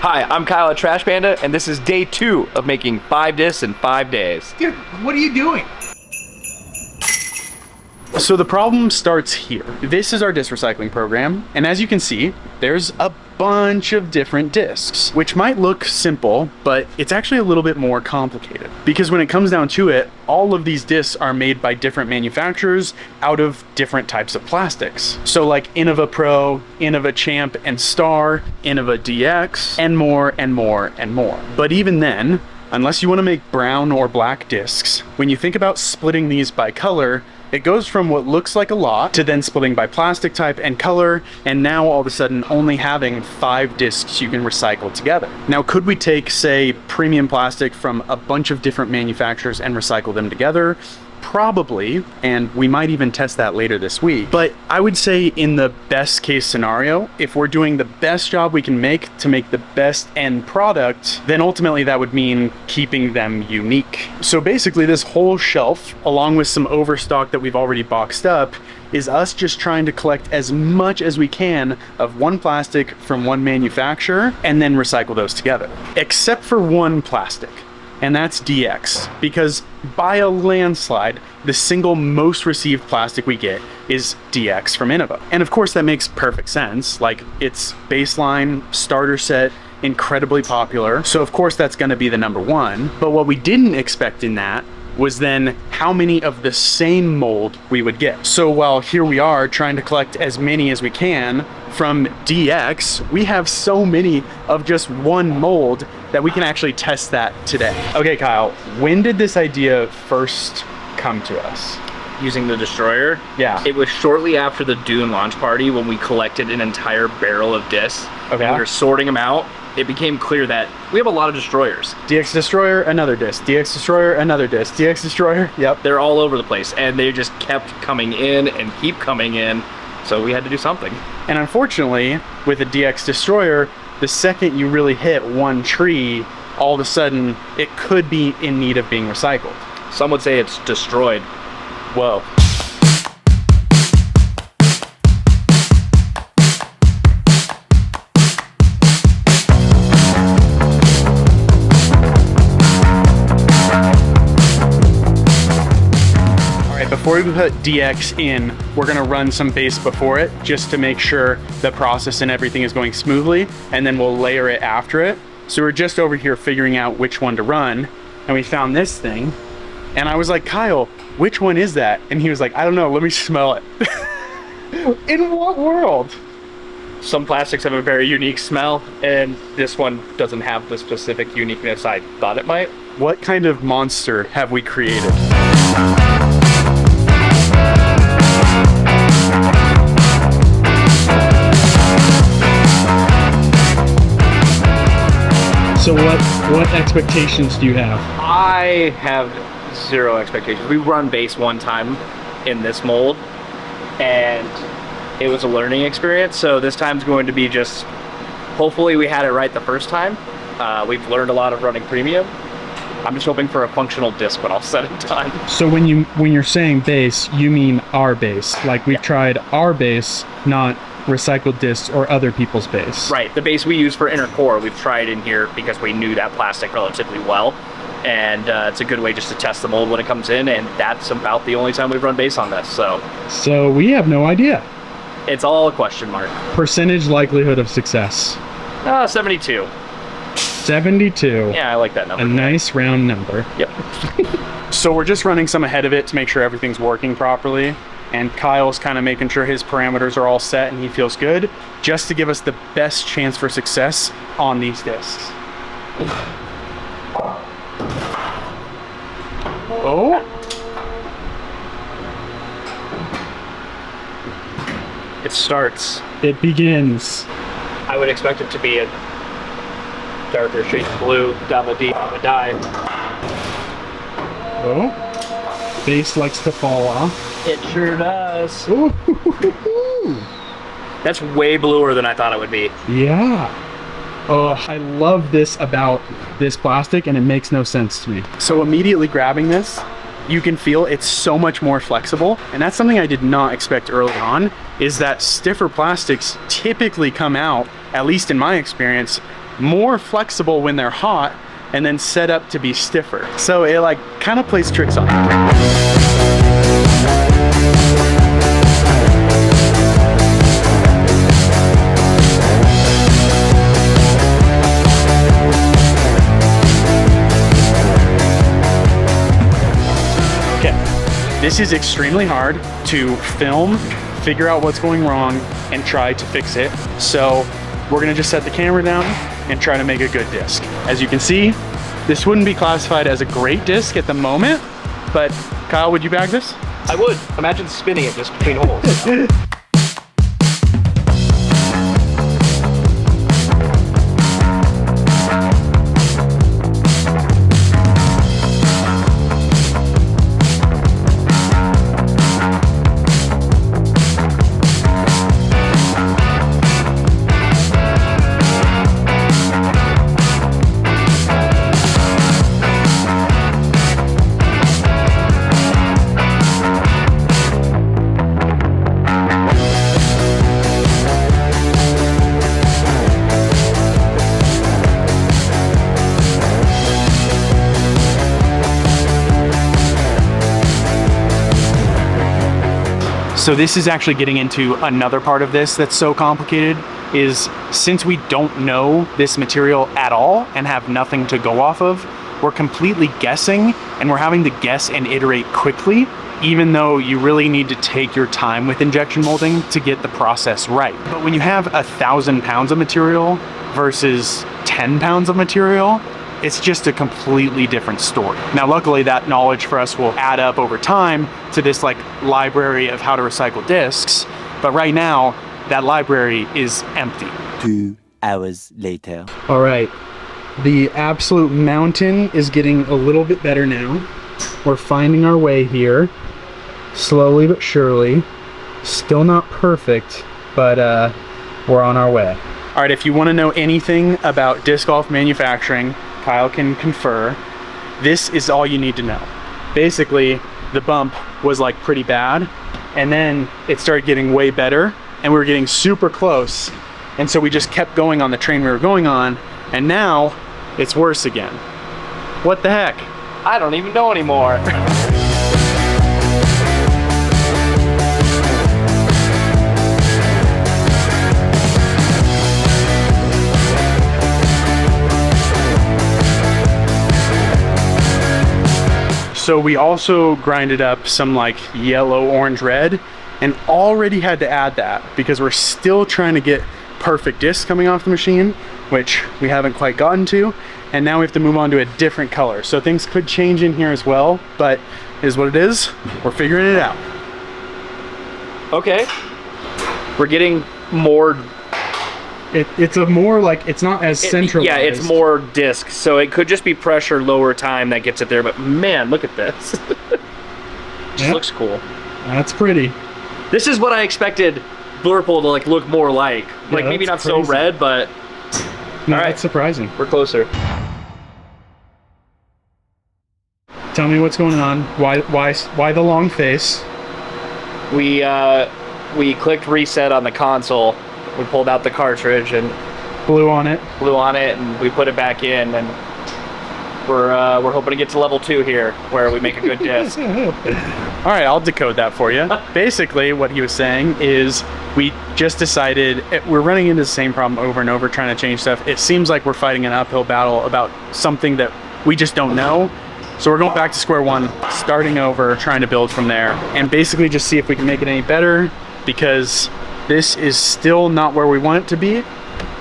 Hi, I'm Kyle at Trash Panda, and this is day 2 of making 5 discs in 5 days. Dude, what are you doing? So the problem starts here. This is our disc recycling program, and as you can see, there's a bunch of different discs, which might look simple, but it's actually a little bit more complicated. Because when it comes down to it, all of these discs are made by different manufacturers out of different types of plastics. So like Innova Pro, Innova Champ and Star, Innova DX, and more and more and more. But even then, unless you want to make brown or black discs, when you think about splitting these by color, it goes from what looks like a lot to then splitting by plastic type and color, and now all of a sudden only having 5 discs you can recycle together. Now, could we take, say, premium plastic from a bunch of different manufacturers and recycle them together? Probably, and we might even test that later this week. But I would say in the best case scenario, if we're doing the best job we can make to make the best end product, then ultimately that would mean keeping them unique. So basically this whole shelf, along with some overstock that we've already boxed up, is us just trying to collect as much as we can of one plastic from one manufacturer and then recycle those together. Except for one plastic. And that's DX, because by a landslide, the single most received plastic we get is DX from Innova. And of course that makes perfect sense. Like, it's baseline, starter set, incredibly popular. So of course that's gonna be the #1. But what we didn't expect in that was then how many of the same mold we would get. So while here we are trying to collect as many as we can from DX, we have so many of just one mold that we can actually test that today. Okay, Kyle, when did this idea first come to us? Using the destroyer? Yeah. It was shortly after the Dune launch party when we collected an entire barrel of discs. Okay. And we were sorting them out. It became clear that we have a lot of destroyers. DX Destroyer, another disc. DX Destroyer, another disc. DX Destroyer, yep. They're all over the place, and they just kept coming in and keep coming in, so we had to do something. And unfortunately, with a DX Destroyer, the second you really hit one tree, all of a sudden, it could be in need of being recycled. Some would say it's destroyed. Whoa. Before we put DX in, we're gonna run some base before it just to make sure the process and everything is going smoothly, and then we'll layer it after it. So we're just over here figuring out which one to run, and we found this thing, and I was like, Kyle, which one is that? And he was like, I don't know, let me smell it. In what world? Some plastics have a very unique smell, and this one doesn't have the specific uniqueness I thought it might. What kind of monster have we created? So what expectations do you have? I have 0 expectations. We run base one time in this mold, and it was a learning experience. So this time's going to be just, hopefully we had it right the first time. We've learned a lot of running premium. I'm just hoping for a functional disc when all said and done. So when you're saying base, you mean our base. Like we've tried our base, not recycled discs or other people's base. Right, the base we use for inner core, we've tried in here because we knew that plastic relatively well. And it's a good way just to test the mold when it comes in, and that's about the only time we've run base on this, so. So we have no idea. It's all a question mark. Percentage likelihood of success. 72. 72. Yeah, I like that number. A nice round number. Yep. So we're just running some ahead of it to make sure everything's working properly. And Kyle's kind of making sure his parameters are all set and he feels good, just to give us the best chance for success on these discs. Oh. It starts. It begins. I would expect it to be a darker shade of blue, double D, die. Oh. Base likes to fall off. It sure does. Ooh. That's way bluer than I thought it would be. Yeah. Oh, I love this about this plastic, and it makes no sense to me. So immediately grabbing this, you can feel it's so much more flexible. And that's something I did not expect early on, is that stiffer plastics typically come out, at least in my experience, more flexible when they're hot, and then set up to be stiffer. So it like kind of plays tricks on you. This is extremely hard to film, figure out what's going wrong, and try to fix it. So we're gonna just set the camera down and try to make a good disc. As you can see, this wouldn't be classified as a great disc at the moment, but Kyle, would you bag this? I would. Imagine spinning it just between holes. So this is actually getting into another part of this that's so complicated, is since we don't know this material at all and have nothing to go off of, we're completely guessing, and we're having to guess and iterate quickly, even though you really need to take your time with injection molding to get the process right. But when you have 1,000 pounds of material versus 10 pounds of material, it's just a completely different story. Now, luckily that knowledge for us will add up over time to this like library of how to recycle discs. But right now, that library is empty. 2 hours later. All right, the absolute mountain is getting a little bit better now. We're finding our way here, slowly but surely. Still not perfect, but we're on our way. All right, if you wanna know anything about disc golf manufacturing, Kyle can confer, this is all you need to know. Basically, the bump was like pretty bad, and then it started getting way better, and we were getting super close, and so we just kept going on the train we were going on, and now it's worse again. What the heck? I don't even know anymore. So we also grinded up some like yellow, orange, red, and already had to add that because we're still trying to get perfect discs coming off the machine, which we haven't quite gotten to. And now we have to move on to a different color. So things could change in here as well, but it is what it is. We're figuring it out. Okay. We're getting more. It's a more like, it's not as centralized. Yeah, it's more disc, so it could just be pressure lower time that gets it there, but man, look at this. Just looks cool. That's pretty. This is what I expected Blurple to like look more like. Like maybe not crazy. so red, but no, all right, that's surprising. We're closer. Tell me what's going on. Why the long face? We clicked reset on the console. We pulled out the cartridge and blew on it, and we put it back in, and we're hoping to get to level 2 here, where we make a good disc. All right, I'll decode that for you. Basically, what he was saying is we just decided we're running into the same problem over and over, trying to change stuff. It seems like we're fighting an uphill battle about something that we just don't know. So we're going back to square one, starting over, trying to build from there, and basically just see if we can make it any better, because this is still not where we want it to be.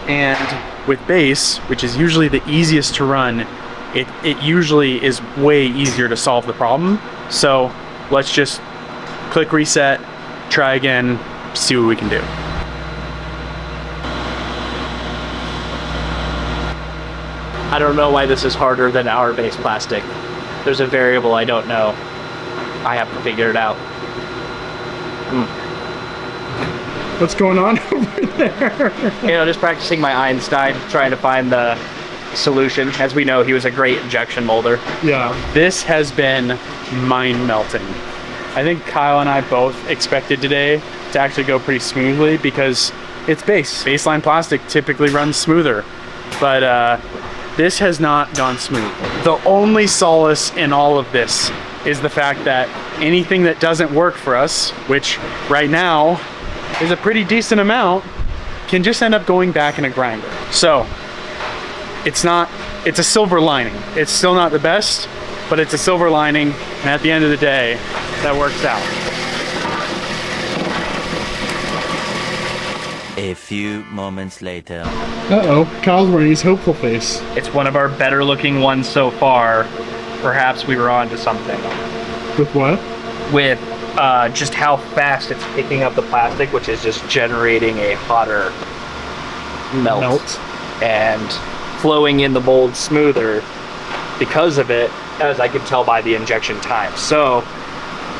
And with base, which is usually the easiest to run, it usually is way easier to solve the problem. So let's just click reset, try again, see what we can do. I don't know why this is harder than our base plastic. There's a variable I don't know. I have to figure it out. What's going on over there? You know, just practicing my Einstein, trying to find the solution. As we know, he was a great injection molder. Yeah. This has been mind-melting. I think Kyle and I both expected today to actually go pretty smoothly because it's base. Baseline plastic typically runs smoother. but this has not gone smooth. The only solace in all of this is the fact that anything that doesn't work for us, which right now is a pretty decent amount, can just end up going back in a grinder. So it's a silver lining. It's still not the best, but it's a silver lining, and at the end of the day, that works out. A few moments later. Uh-oh, Kyle's wearing his hopeful face. It's one of our better looking ones so far. Perhaps we were on to something. With what? With just how fast it's picking up the plastic, which is just generating a hotter melt. And flowing in the mold smoother because of it, as I can tell by the injection time. So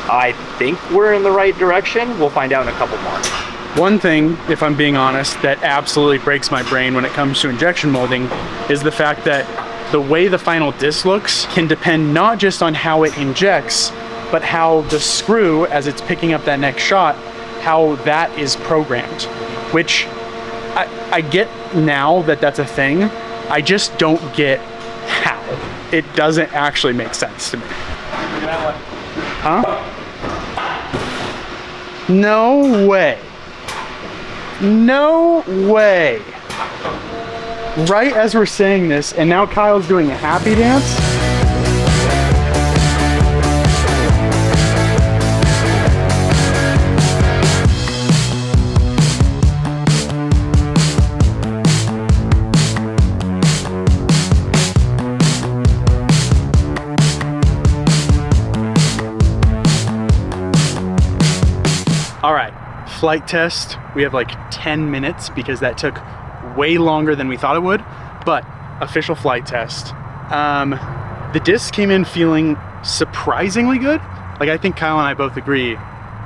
I think we're in the right direction. We'll find out in a couple more. One thing, if I'm being honest, that absolutely breaks my brain when it comes to injection molding is the fact that the way the final disc looks can depend not just on how it injects, but how the screw, as it's picking up that next shot, how that is programmed. Which I get now that that's a thing. I just don't get how. It doesn't actually make sense to me. Huh? No way. No way. Right as we're saying this, and now Kyle's doing a happy dance. All right, flight test. We have like 10 minutes because that took way longer than we thought it would, but official flight test. The disc came in feeling surprisingly good. Like I think Kyle and I both agree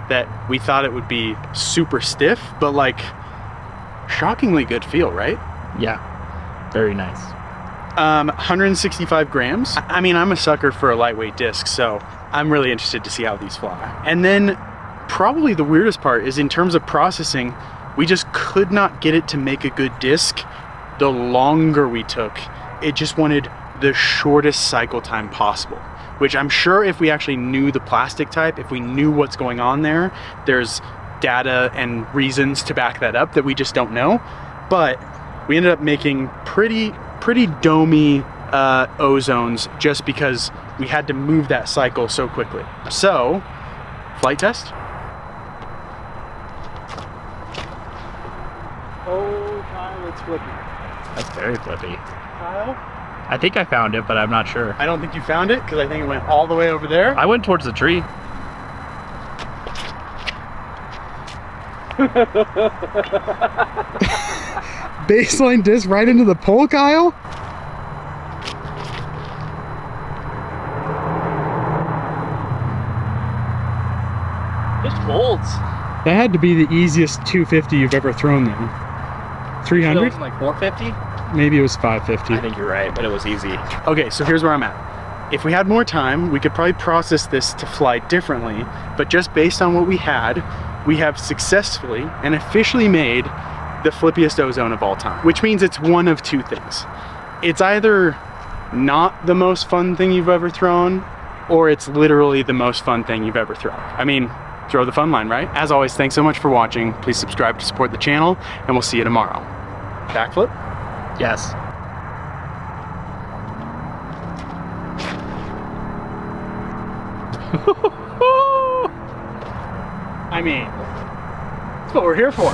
that we thought it would be super stiff, but like shockingly good feel, right? Yeah, very nice. 165 grams. I mean, I'm a sucker for a lightweight disc, so I'm really interested to see how these fly. And then probably the weirdest part is in terms of processing, we just could not get it to make a good disc the longer we took. It just wanted the shortest cycle time possible, which I'm sure if we actually knew the plastic type, if we knew what's going on there, there's data and reasons to back that up that we just don't know. But we ended up making pretty domey ozones just because we had to move that cycle so quickly. So, flight test. Oh, Kyle, it's flippy. That's very flippy. Kyle? I think I found it, but I'm not sure. I don't think you found it because I think it went all the way over there. I went towards the tree. Baseline disc right into the pole, Kyle? Just holds. That had to be the easiest 250 you've ever thrown then. 300? Like 450? Maybe it was 550. I think you're right, but it was easy. Okay, so here's where I'm at. If we had more time, we could probably process this to fly differently, but just based on what we had, we have successfully and officially made the flippiest ozone of all time, which means it's one of two things. It's either not the most fun thing you've ever thrown, or it's literally the most fun thing you've ever thrown. I mean, throw the fun line, right? As always, thanks so much for watching. Please subscribe to support the channel, and we'll see you tomorrow. Backflip? Yes. I mean, that's what we're here for.